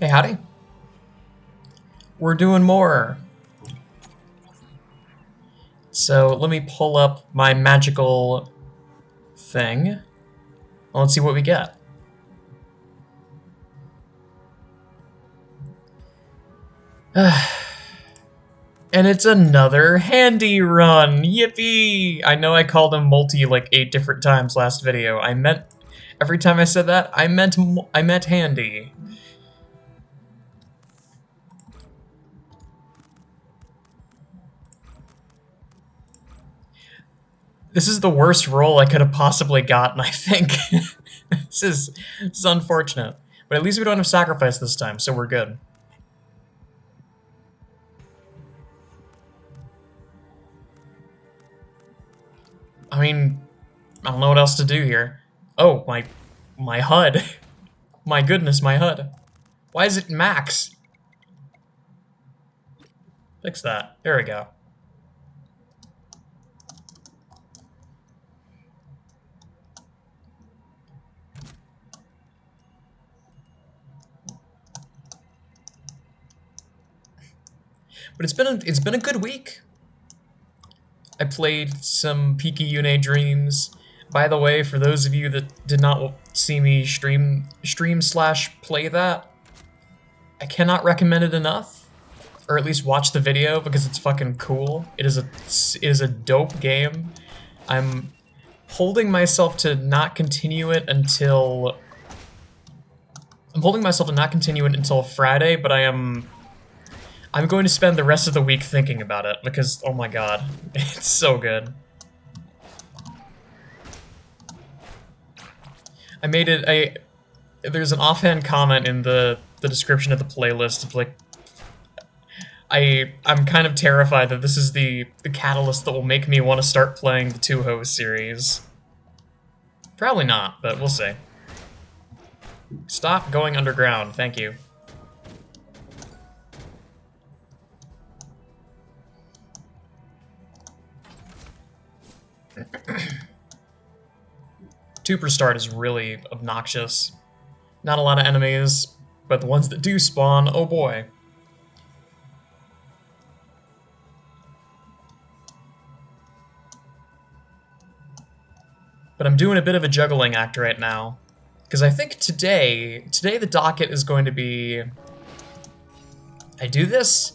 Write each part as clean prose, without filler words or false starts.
Hey, howdy. We're doing more. So let me pull up my magical thing. Well, let's see what we get. And it's another handy run. Yippee! I know I called him multi like 8 different times last video. I meant every time I said that, I meant handy. This is the worst roll I could have possibly gotten, I think. This is unfortunate. But at least we don't have sacrifice this time, so we're good. I mean, I don't know what else to do here. Oh, my HUD. My goodness, my HUD. Why is it max? Fix that. There we go. But it's been a good week. I played some Pika-Yune Dreams. By the way, for those of you that did not see me stream/play that, I cannot recommend it enough, or at least watch the video because it's fucking cool. It is a dope game. I'm holding myself to not continue it until Friday, but I'm going to spend the rest of the week thinking about it because, oh my god, it's so good. I made it there's an offhand comment in the description of the playlist of like, I'm kind of terrified that this is the catalyst that will make me want to start playing the Touhou series. Probably not, but we'll see. Stop going underground, thank you. Superstart is really obnoxious. Not a lot of enemies, but the ones that do spawn, oh boy. But I'm doing a bit of a juggling act right now. Because I think today the docket is going to be... I do this,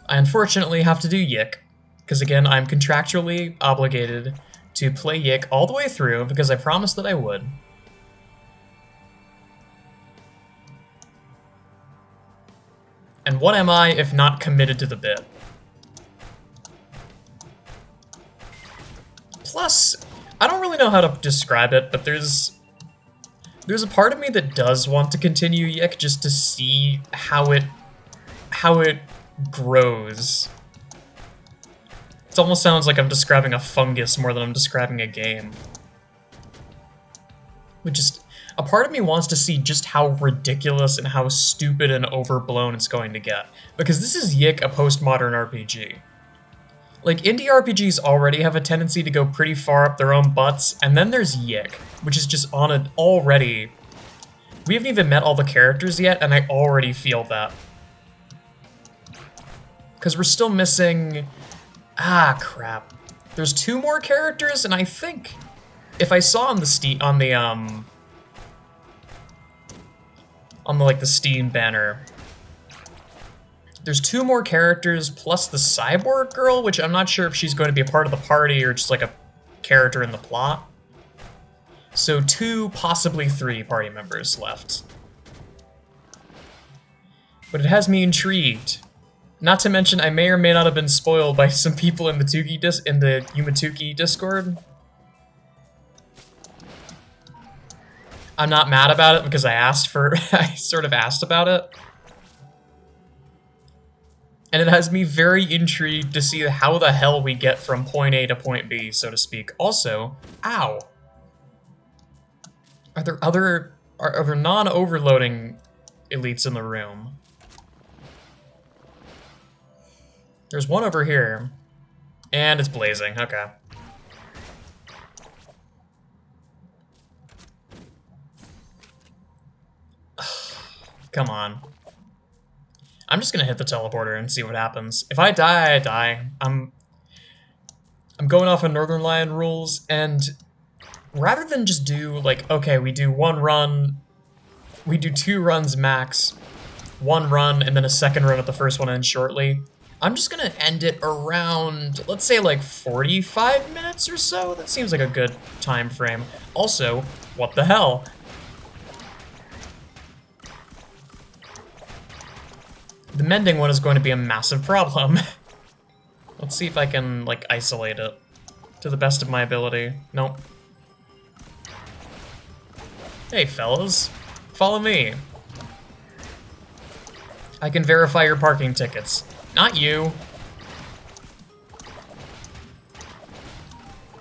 I unfortunately have to do Yik. Because again, I'm contractually obligated to play Yik all the way through because I promised that I would. And what am I if not committed to the bit? Plus, I don't really know how to describe it, but there's a part of me that does want to continue Yik just to see how it grows. It almost sounds like I'm describing a fungus more than I'm describing a game. But just, a part of me wants to see just how ridiculous and how stupid and overblown it's going to get. Because this is Yik, a postmodern RPG. Like, indie RPGs already have a tendency to go pretty far up their own butts, and then there's Yik, which is just on it already. We haven't even met all the characters yet, and I already feel that. Because we're still missing... Ah, crap. There's 2 more characters, and I think if I saw on the Steam banner, there's 2 more characters plus the cyborg girl, which I'm not sure if she's going to be a part of the party or just like a character in the plot. So 2, possibly 3 party members left. But it has me intrigued. Not to mention, I may or may not have been spoiled by some people in the Yumatuki Discord. I'm not mad about it because I sort of asked about it. And it has me very intrigued to see how the hell we get from point A to point B, so to speak. Also, ow! Are there non-overloading elites in the room? There's one over here. And it's blazing, okay. Come on. I'm just gonna hit the teleporter and see what happens. If I die, I die. I'm going off of Northernlion rules, and rather than just do, like, okay, we do one run, we do 2 runs max, 1 run, and then a second run at the first one ends shortly, I'm just gonna end it around, let's say, like 45 minutes or so. That seems like a good time frame. Also, what the hell? The mending one is going to be a massive problem. Let's see if I can, like, isolate it to the best of my ability. Nope. Hey, fellas. Follow me. I can verify your parking tickets. Not you.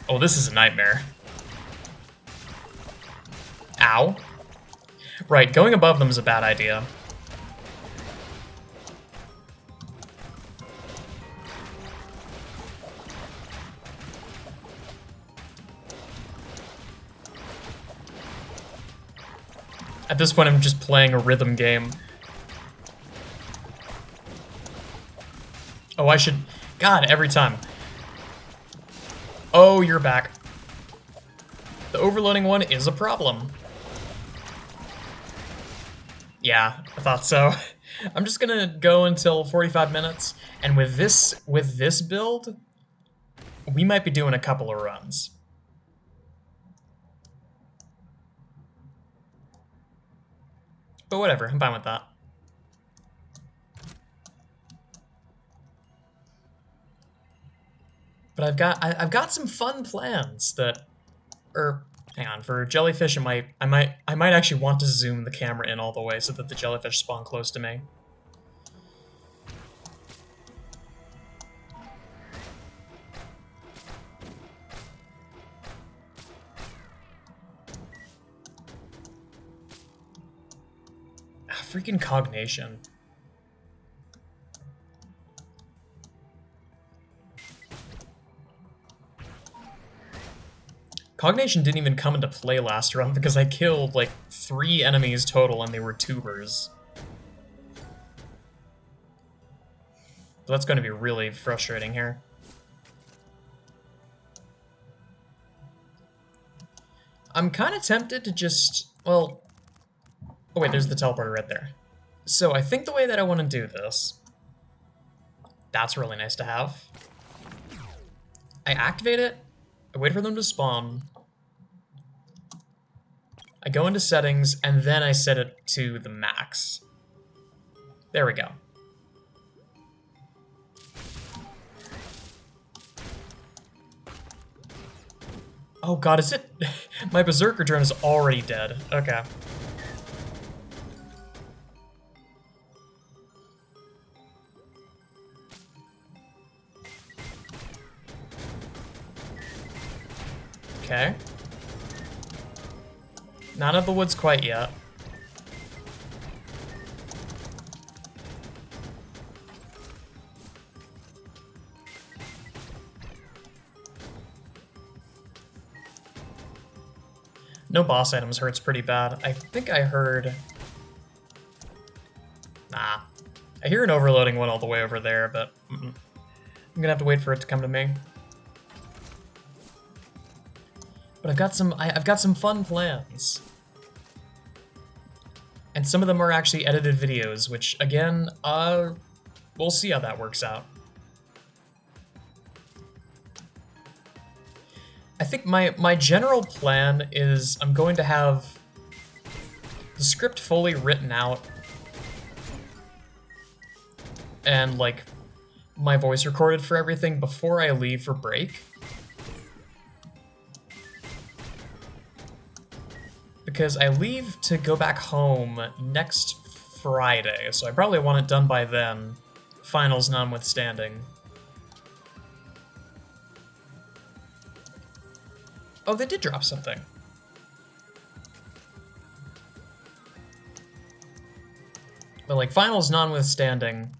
Oh, this is a nightmare. Ow. Right, going above them is a bad idea. At this point, I'm just playing a rhythm game. Oh, I should... God, every time. Oh, you're back. The overloading one is a problem. Yeah, I thought so. I'm just gonna go until 45 minutes, and with this build, we might be doing a couple of runs. But whatever, I'm fine with that. But I've got some fun plans that, hang on, for jellyfish, I might actually want to zoom the camera in all the way so that the jellyfish spawn close to me. Freaking Cognation. Cognation didn't even come into play last round because I killed like 3 enemies total and they were tubers. So that's going to be really frustrating here. I'm kind of tempted to just, well... Oh wait, there's the teleporter right there. So I think the way that I want to do this... That's really nice to have. I activate it, I wait for them to spawn, I go into settings, and then I set it to the max. There we go. Oh god, is it... My Berserker drone is already dead. Okay. Okay. Not out of the woods quite yet. No boss items hurts pretty bad. I think I heard... Nah. I hear an overloading one all the way over there, but I'm gonna have to wait for it to come to me. But I've got some fun plans. And some of them are actually edited videos, which, again, we'll see how that works out. I think my general plan is I'm going to have the script fully written out and, like, my voice recorded for everything before I leave for break. Because I leave to go back home next Friday, so I probably want it done by then, finals notwithstanding. Oh, they did drop something. But, like, finals notwithstanding,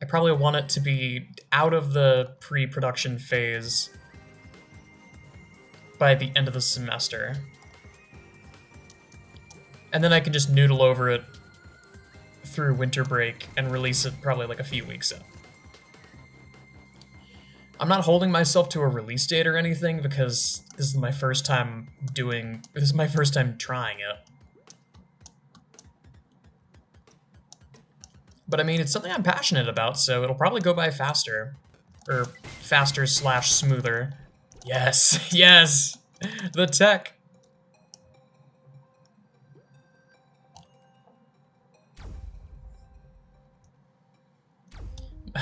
I probably want it to be out of the pre-production phase by the end of the semester. And then I can just noodle over it through winter break and release it probably like a few weeks in. I'm not holding myself to a release date or anything because this is my first time trying it. But I mean, it's something I'm passionate about, so it'll probably go by faster. Or faster/smoother. Yes, yes! The tech!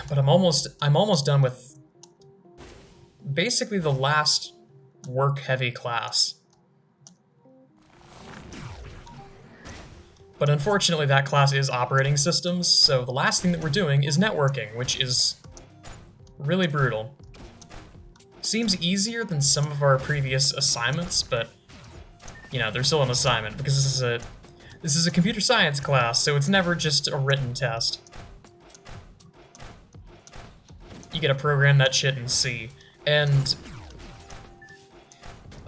But I'm almost done with basically the last work-heavy class. But unfortunately, that class is operating systems, so the last thing that we're doing is networking, which is really brutal. Seems easier than some of our previous assignments, but you know, they're still an assignment because this is a computer science class, so it's never just a written test. You gotta program that shit in C, and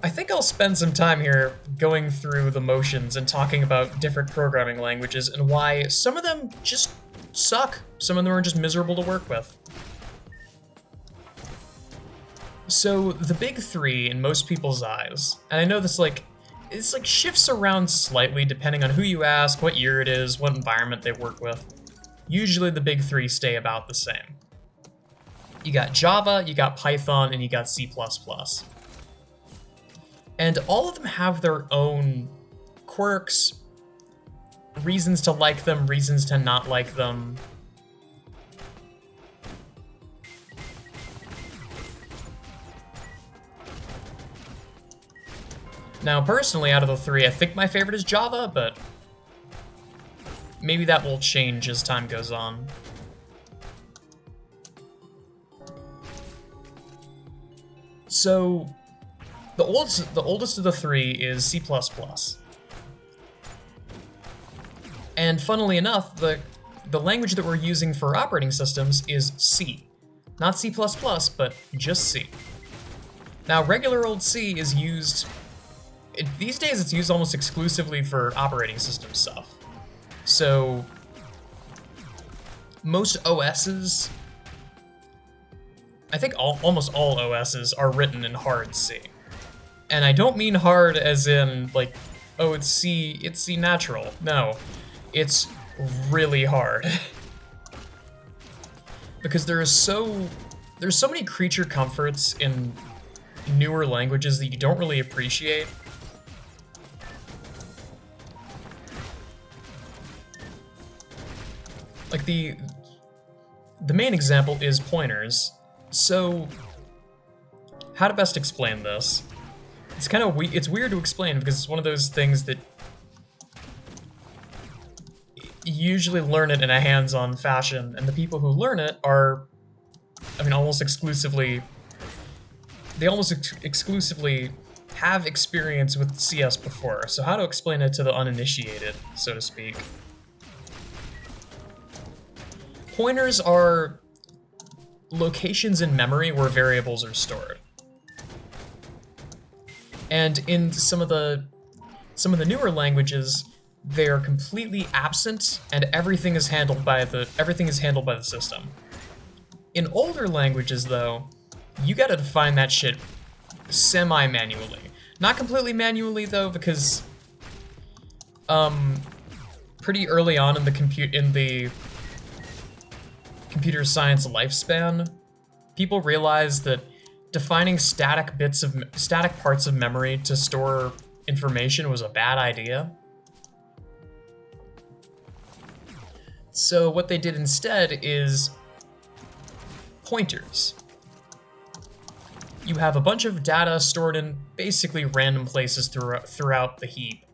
I think I'll spend some time here going through the motions and talking about different programming languages and why some of them just suck. Some of them are just miserable to work with. So the big three in most people's eyes, and I know this it's like shifts around slightly depending on who you ask, what year it is, what environment they work with. Usually the big three stay about the same. You got Java, you got Python, and you got C++. And all of them have their own quirks, reasons to like them, reasons to not like them. Now, personally, out of the three, I think my favorite is Java, but maybe that will change as time goes on. So, the oldest of the three is C++. And funnily enough, the language that we're using for operating systems is C. Not C++, but just C. Now, regular old C is used... these days, it's used almost exclusively for operating system stuff. So, most OSs... I think almost all OSs are written in hard C. And I don't mean hard as in, like, oh, it's C natural. No, it's really hard. Because there's so many creature comforts in newer languages that you don't really appreciate. Like, the main example is pointers. So, how to best explain this? It's kind of it's weird to explain because it's one of those things that you usually learn it in a hands-on fashion, and the people who learn it are, I mean, almost exclusively have experience with CS before. So how to explain it to the uninitiated, so to speak? Pointers are locations in memory where variables are stored. And in some of the newer languages, they are completely absent, and everything is handled by the system. In older languages, though, you gotta define that shit semi-manually. Not completely manually, though, because pretty early on in the computer science lifespan, people realized that defining static parts of memory to store information was a bad idea. So what they did instead is pointers. You have a bunch of data stored in basically random places throughout the heap.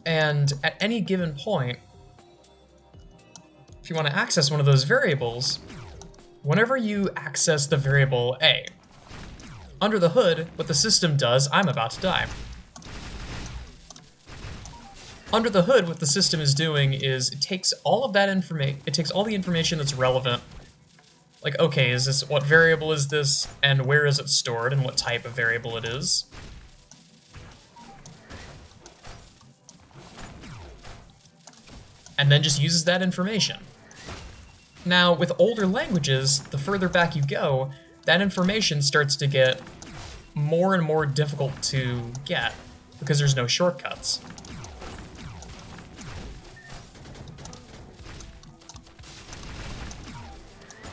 And at any given point, if you want to access one of those variables, whenever you access the variable A, under the hood, what the system does, I'm about to die. Under the hood, what the system is doing is it takes all of that information, it takes all the information that's relevant. Like, okay, what variable is this, and where is it stored, and what type of variable it is? and then just uses that information. Now, with older languages, the further back you go, that information starts to get more and more difficult to get because there's no shortcuts.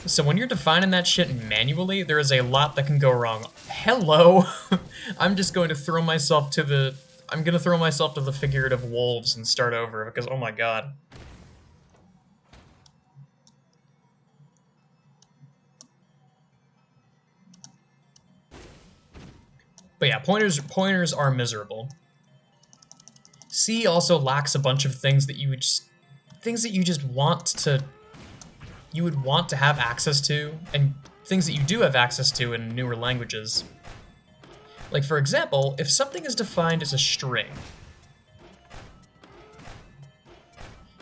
So when you're defining that shit manually, there is a lot that can go wrong. Hello! I'm just going to throw myself to the... I'm gonna throw myself to the figurative wolves and start over, because oh my god. But yeah, pointers are miserable. C also lacks a bunch of things that you would just... things that you just want to... you would want to have access to, and things that you do have access to in newer languages. Like, for example, if something is defined as a string,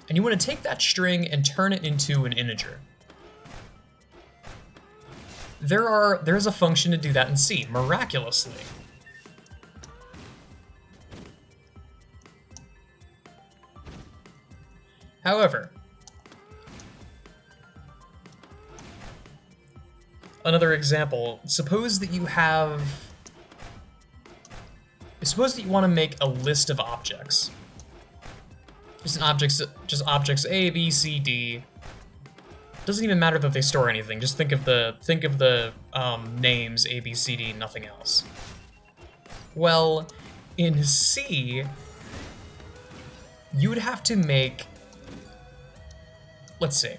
and you want to take that string and turn it into an integer, there's a function to do that in C, miraculously. However, another example, suppose that you want to make a list of objects. Just objects A, B, C, D. Doesn't even matter that they store anything. Just think of the names A, B, C, D, nothing else. Well, in C, you would have to make... let's see.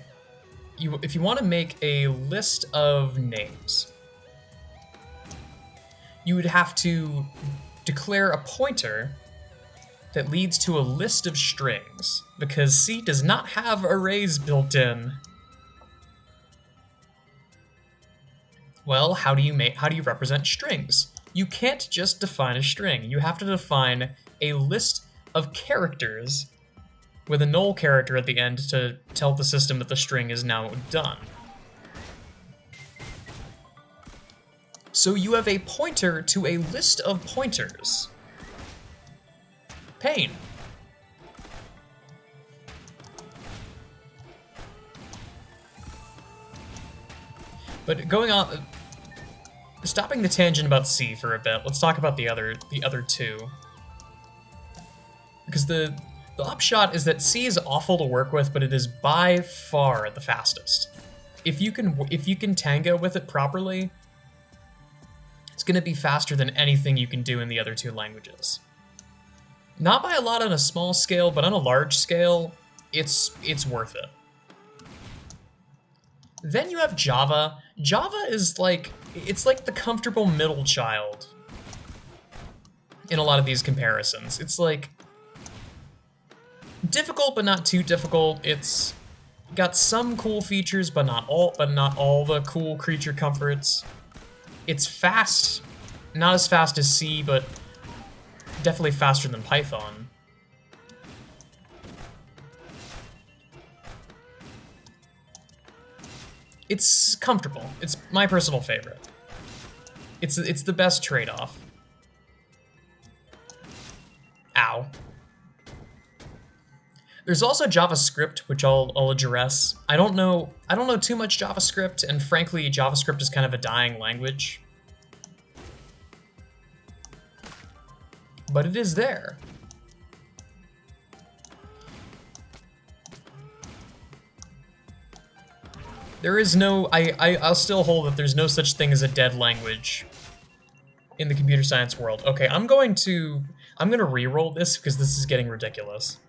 If you want to make a list of names, you would have to declare a pointer that leads to a list of strings, because C does not have arrays built in. Well, how do you represent strings? You can't just define a string. You have to define a list of characters with a null character at the end to tell the system that the string is now done. So you have a pointer to a list of pointers. Pain. But going on, stopping the tangent about C for a bit, let's talk about the other two. Because the upshot is that C is awful to work with, but it is by far the fastest. If you can tango with it properly, it's going to be faster than anything you can do in the other two languages. Not by a lot on a small scale, but on a large scale, it's worth it. Then you have Java. Java is like, it's like the comfortable middle child in a lot of these comparisons. It's like difficult, but not too difficult. It's got some cool features, but not all the cool creature comforts. It's fast, not as fast as C, but definitely faster than Python. It's comfortable. It's my personal favorite. It's the best trade-off. Ow. There's also JavaScript, which I'll address. I don't know too much JavaScript, and frankly, JavaScript is kind of a dying language. But it is there. There is no... I'll still hold that there's no such thing as a dead language in the computer science world. Okay, I'm gonna re-roll this because this is getting ridiculous.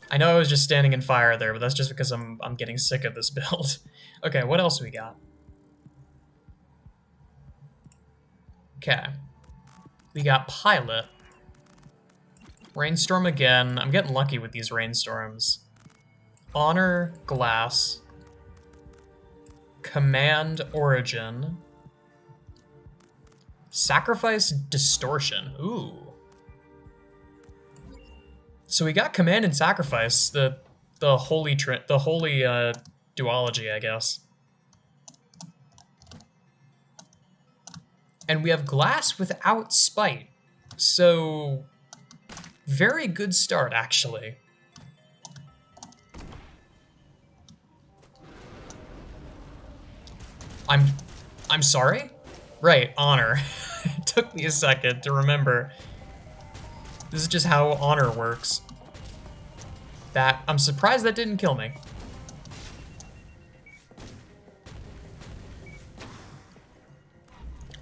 I know I was just standing in fire there, but that's just because I'm getting sick of this build. Okay, what else we got? Okay. We got Pilot. Rainstorm again. I'm getting lucky with these rainstorms. Honor, Glass. Command, Origin. Sacrifice, Distortion. Ooh. So we got Command and Sacrifice, the holy duology, I guess. And we have Glass without Spite. So very good start, actually. I'm sorry? Right, honor. It took me a second to remember. This is just how honor works. I'm surprised that didn't kill me.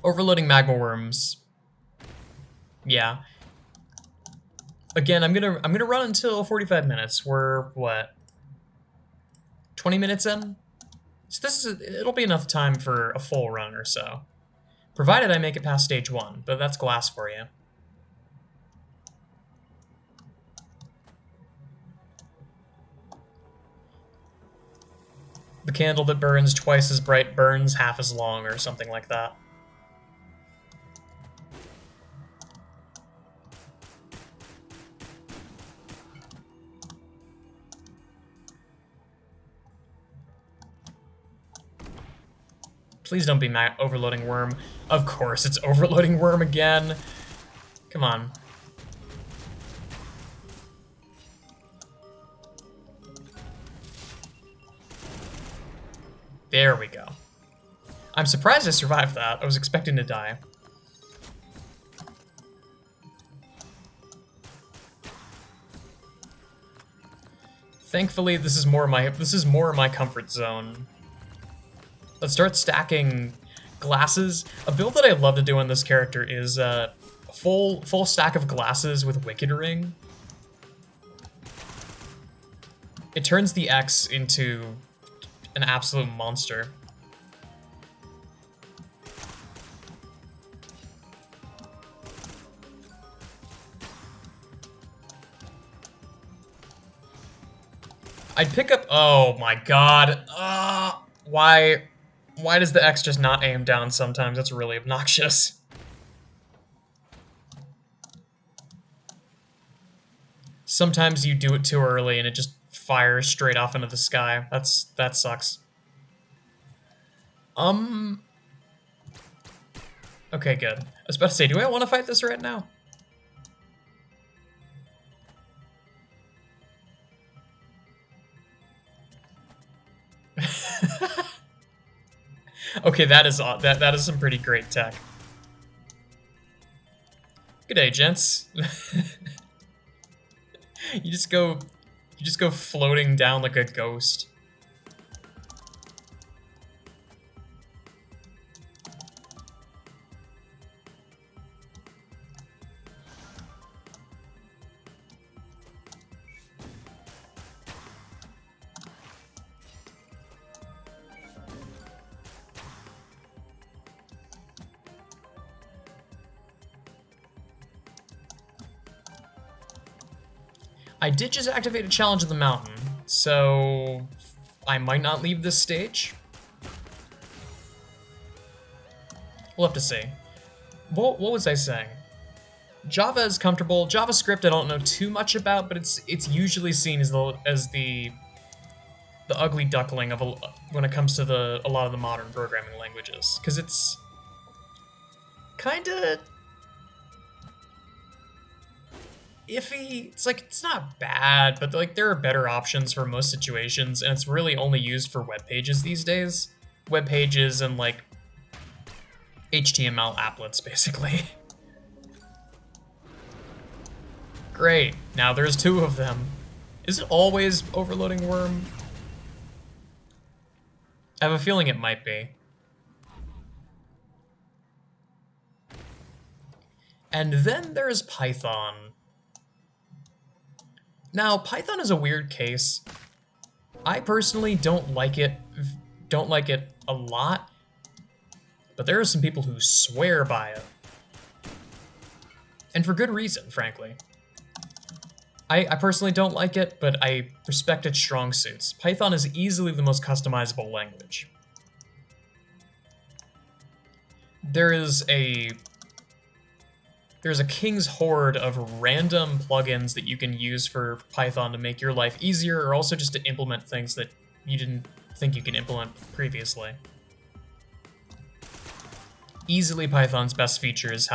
Overloading magma worms. Yeah. Again, I'm gonna run until 45 minutes. We're what? 20 minutes in? So it'll be enough time for a full run or so. Provided I make it past stage 1, but that's glass for you. The candle that burns twice as bright burns half as long, or something like that. Please don't be overloading worm. Of course, it's overloading worm again. Come on. There we go. I'm surprised I survived that. I was expecting to die. Thankfully, this is more my comfort zone. Let's start stacking glasses. A build that I love to do on this character is a full stack of glasses with Wicked Ring. It turns the X into an absolute monster. I'd pick up. Oh my god. Why does the X just not aim down sometimes? That's really obnoxious. Sometimes you do it too early and it just fires straight off into the sky. That sucks. Okay, good. I was about to say, do I want to fight this right now? Okay, that is some pretty great tech. Good day, gents. You just go floating down like a ghost. I did just activate a challenge of the mountain, so I might not leave this stage. We'll have to see. What was I saying? Java is comfortable. JavaScript I don't know too much about, but it's usually seen as the ugly duckling of when it comes to a lot of the modern programming languages, because it's kind of iffy. It's like, it's not bad, but like there are better options for most situations, and it's really only used for web pages these days. Web pages and like HTML applets, basically. Great, now there's 2 of them. Is it always overloading worm? I have a feeling it might be. And then there's Python. Now, Python is a weird case. I personally don't like it a lot, but there are some people who swear by it. And for good reason, frankly. I personally don't like it, but I respect its strong suits. Python is easily the most customizable language. There's a king's hoard of random plugins that you can use for Python to make your life easier, or also just to implement things that you didn't think you could implement previously. Easily Python's best feature is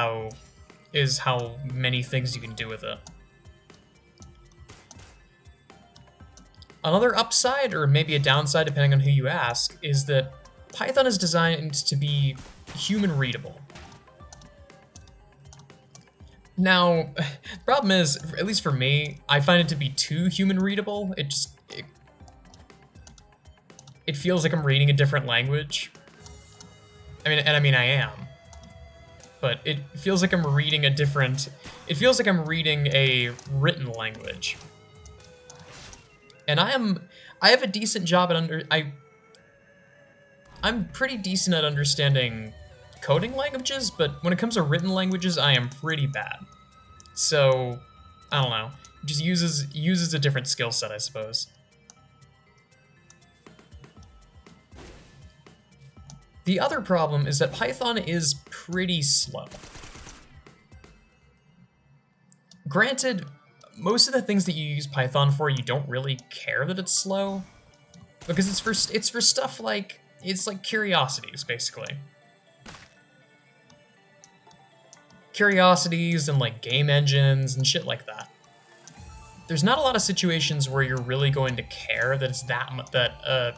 how many things you can do with it. Another upside, or maybe a downside depending on who you ask, is that Python is designed to be human readable. Now, the problem is, at least for me, I find it to be too human readable. It feels like I'm reading a different language. I mean I am. But it feels like I'm reading a different... It feels like I'm reading a written language. And I have a decent job at I'm pretty decent at understanding coding languages, but when it comes to written languages, I am pretty bad. So, I don't know. It just uses a different skill set, I suppose. The other problem is that Python is pretty slow. Granted, most of the things that you use Python for, you don't really care that it's slow, because it's for stuff like, it's like curiosities, basically. Curiosities and like game engines and shit like that. There's not a lot of situations where you're really going to care that it's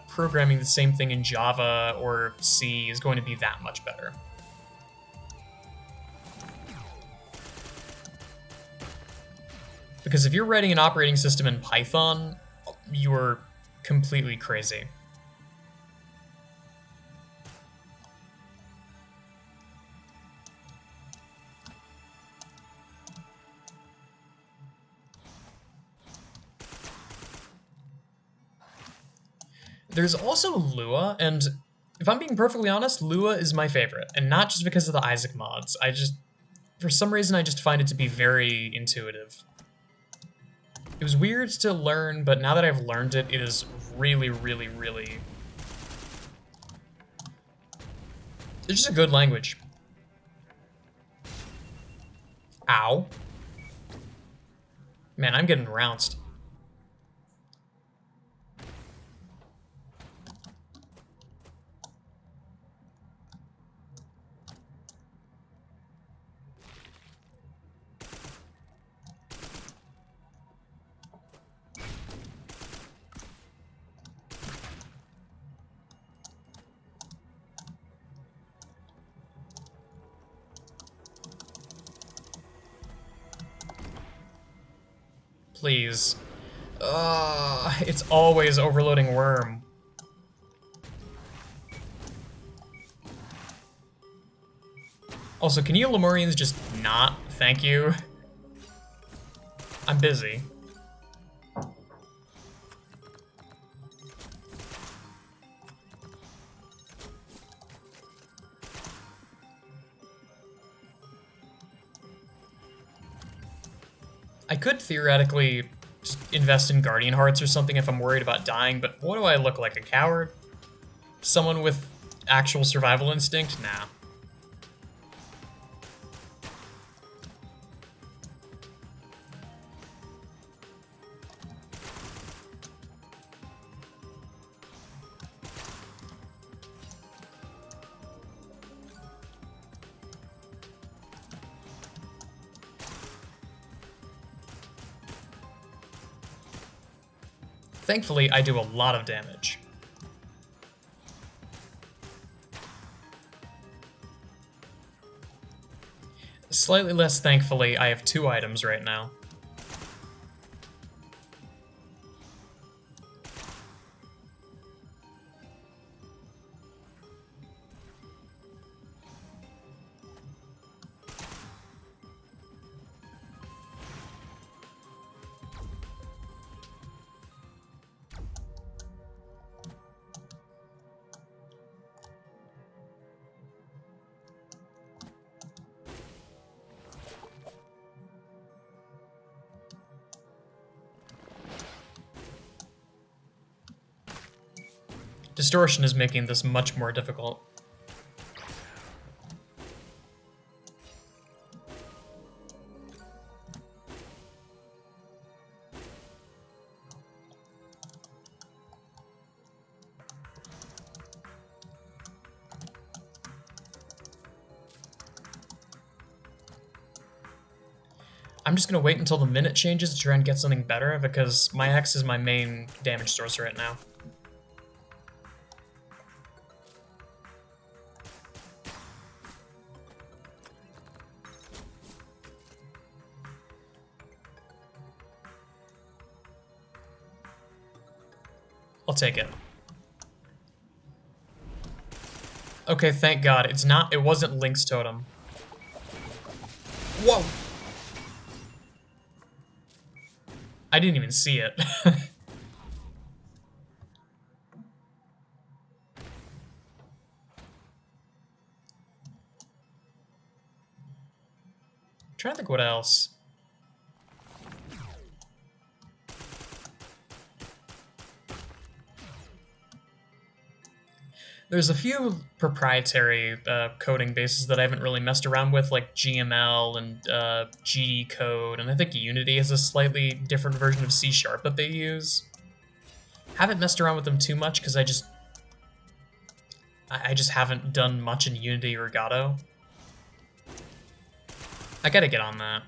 programming the same thing in Java or C is going to be that much better. Because if you're writing an operating system in Python, you are completely crazy. There's also Lua, and if I'm being perfectly honest, Lua is my favorite, and not just because of the Isaac mods. For some reason, I just find it to be very intuitive. It was weird to learn, but now that I've learned it, it is really, really, really... It's just a good language. Ow. Man, I'm getting trounced. Please. It's always overloading worm. Also, can you Lemurians just not? Thank you. I'm busy. I could theoretically just invest in Guardian Hearts or something if I'm worried about dying, but what do I look like, a coward? Someone with actual survival instinct? Nah. Thankfully, I do a lot of damage. Slightly less thankfully, I have 2 items right now. Distortion is making this much more difficult. I'm just gonna wait until the minute changes to try and get something better, because my X is my main damage source right now. take it. Okay, thank God. It wasn't Link's totem. Whoa! I didn't even see it. Trying to think what else. There's a few proprietary coding bases that I haven't really messed around with, like GML and GD code, and I think Unity has a slightly different version of C# that they use. Haven't messed around with them too much because I just haven't done much in Unity or Gato. I gotta get on that.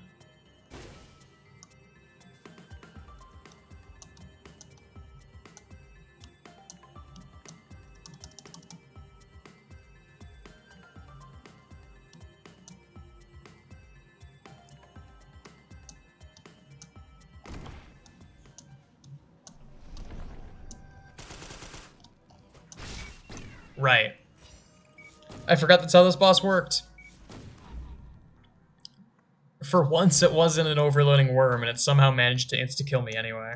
Right. I forgot that's how this boss worked. For once, it wasn't an overloading worm, and it somehow managed to insta-kill me anyway.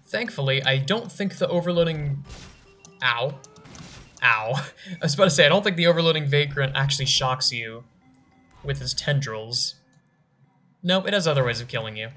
Thankfully, I don't think the overloading... Ow. Ow. I was about to say, I don't think the overloading Vagrant actually shocks you with his tendrils. Nope, it has other ways of killing you.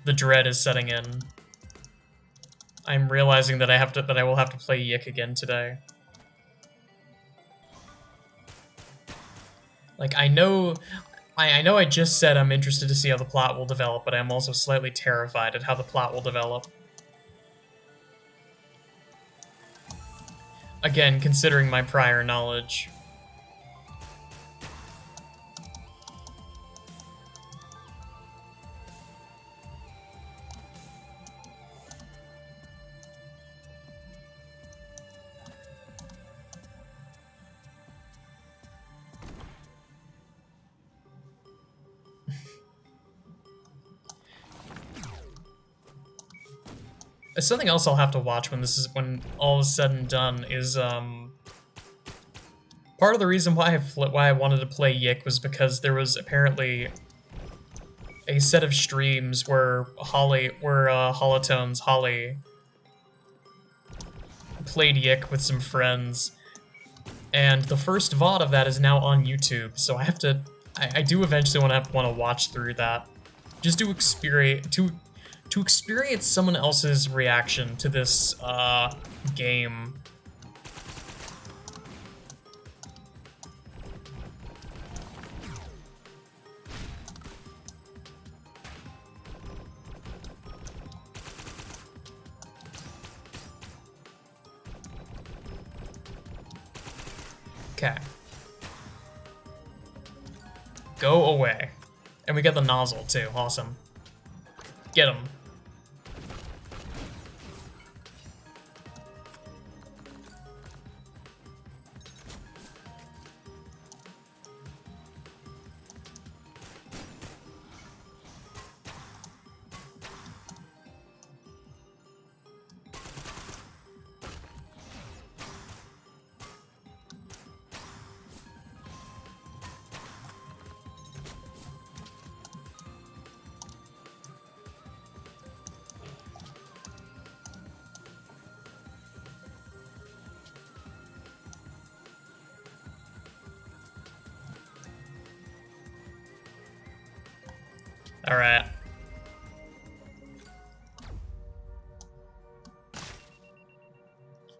The dread is setting in. I'm realizing that I will have to play Yik again today. Like, I know I just said I'm interested to see how the plot will develop, but I'm also slightly terrified at how the plot will develop. Again, considering my prior knowledge. Something else I'll have to watch when all is said and done is part Part of the reason why I wanted to play Yik was because there was apparently a set of streams where Holotones Holly played Yik with some friends, and the first VOD of that is now on YouTube. So I have to, I do eventually want to watch through that, just to experience someone else's reaction to this game. Okay. Go away. And we get the nozzle, too. Awesome. Get him. Alright.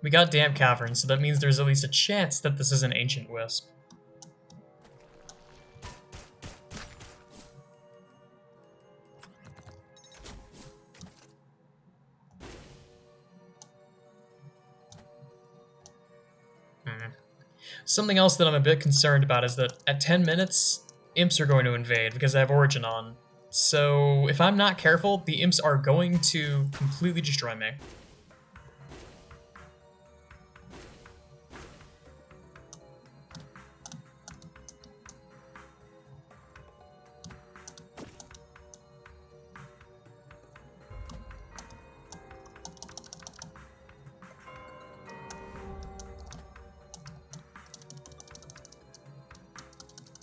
We got Damp Cavern, so that means there's at least a chance that this is an Ancient Wisp. Something else that I'm a bit concerned about is that at 10 minutes, imps are going to invade because I have Origin on. So if I'm not careful, the imps are going to completely destroy me.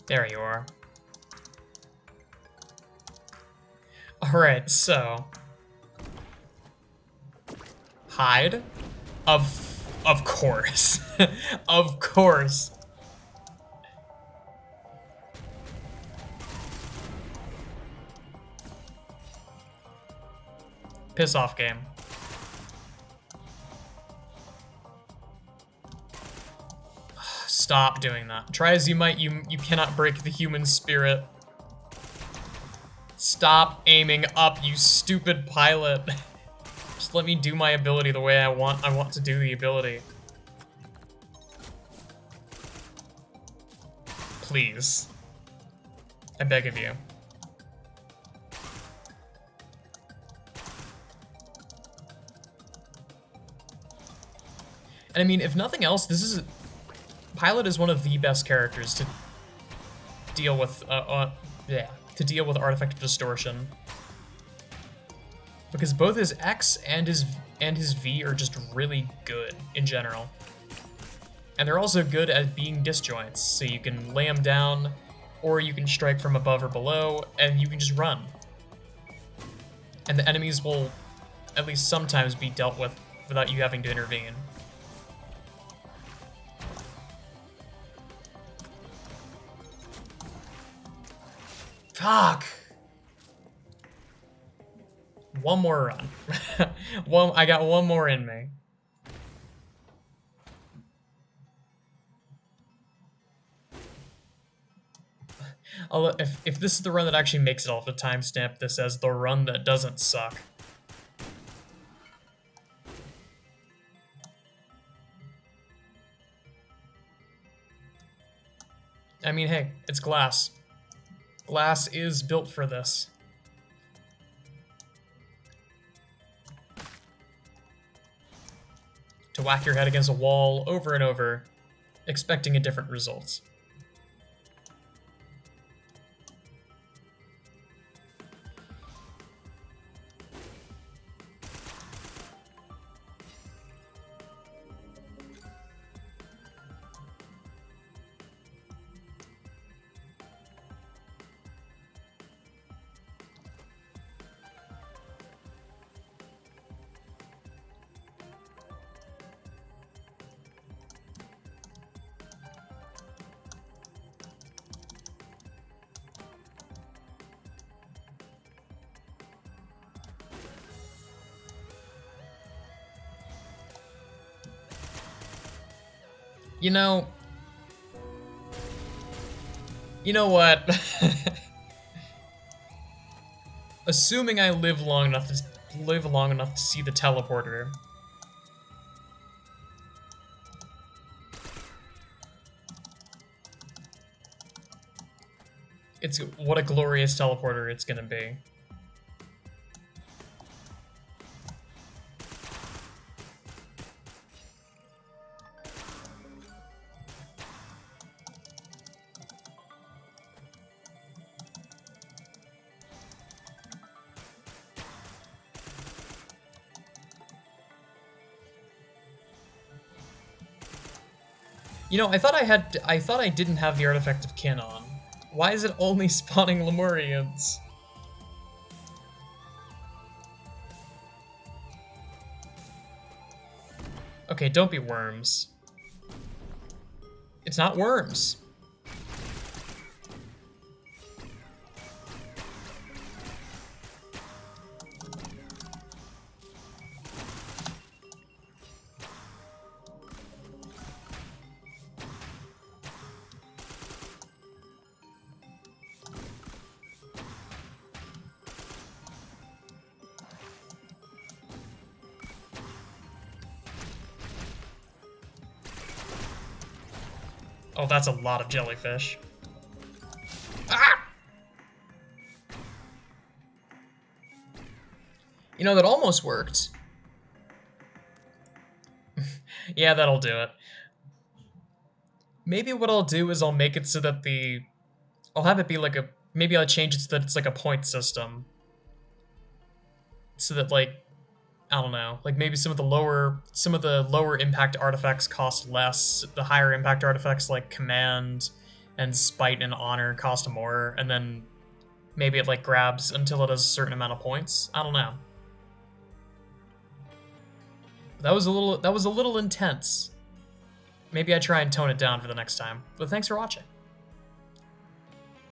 There you are. Alright, so... Hide? Of course. Of course. Piss off, game. Stop doing that. Try as you might, you cannot break the human spirit. Stop aiming up, you stupid pilot. Just let me do my ability the way I want to do the ability. Please. I beg of you. And I mean, if nothing else, this is... Pilot is one of the best characters to deal with, to deal with Artifact of Distortion. Because both his X and his V are just really good in general. And they're also good at being disjoints, so you can lay them down, or you can strike from above or below, and you can just run. And the enemies will at least sometimes be dealt with without you having to intervene. Fuck! One more run. I got one more in me. If this is the run that actually makes it, I'll have to timestamp this as the run that doesn't suck. I mean, hey, it's glass. Glass is built for this. To whack your head against a wall over and over, expecting a different result. You know... You know what? Assuming I live long enough to see the teleporter. It's what a glorious teleporter it's gonna be. You know, I thought I didn't have the artifact of kin on. Why is it only spawning Lemurians? Okay, don't be worms. It's not worms. Oh, that's a lot of jellyfish. Ah! You know, that almost worked. Yeah, that'll do it. Maybe what I'll do is I'll make it so that I'll have it be like a... Maybe I'll change it so that it's like a point system. So that, like, I don't know, like maybe some of the lower impact artifacts cost less, the higher impact artifacts like Command and Spite and Honor cost more, and then maybe it like grabs until it does a certain amount of points. I don't know. That was a little intense. Maybe I try and tone it down for the next time. But thanks for watching.